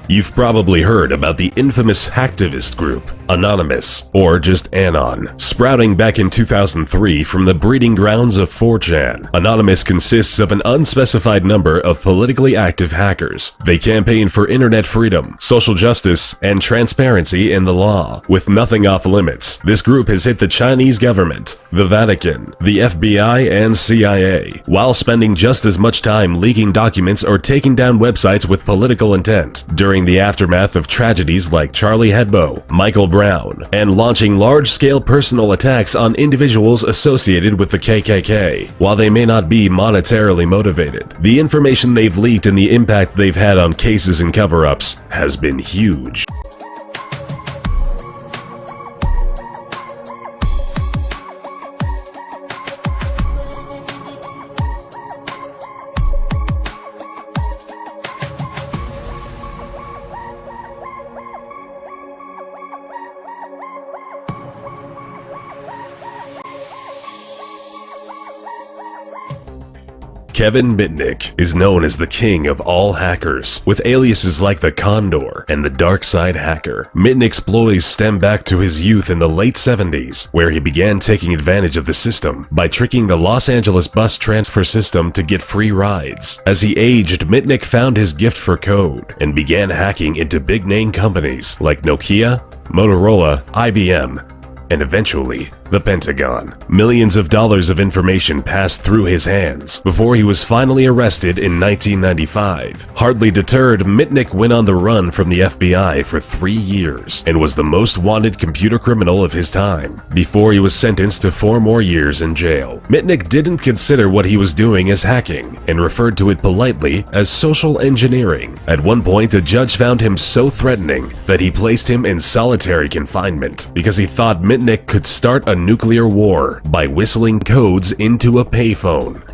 You've probably heard about the infamous hacktivist group, Anonymous, or just Anon, sprouting back in 2003 from the breeding grounds of 4chan. Anonymous consists of an unspecified number of politically active hackers. They campaign for internet freedom, social justice, and transparency in the law. With nothing off limits, this group has hit the Chinese government, the Vatican, the FBI, and CIA, while spending just as much time leaking documents or taking down websites with political intent during the aftermath of tragedies like Charlie Hebdo, Michael Brown, and launching large-scale personal attacks on individuals associated with the KKK. While they may not be monetarily motivated, the information they've leaked and the impact they've had on cases and cover-ups has been huge. Kevin Mitnick is known as the king of all hackers, with aliases like the Condor and the Dark Side Hacker. Mitnick's ploys stem back to his youth in the late 70s, where he began taking advantage of the system by tricking the Los Angeles bus transfer system to get free rides. As he aged, Mitnick found his gift for code and began hacking into big-name companies like Nokia, Motorola, IBM, and eventually, the Pentagon. Millions of dollars of information passed through his hands before he was finally arrested in 1995. Hardly deterred, Mitnick went on the run from the FBI for 3 years and was the most wanted computer criminal of his time, before he was sentenced to 4 more years in jail. Mitnick didn't consider what he was doing as hacking and referred to it politely as social engineering. At one point, a judge found him so threatening that he placed him in solitary confinement because he thought Mitnick could start a nuclear war by whistling codes into a payphone.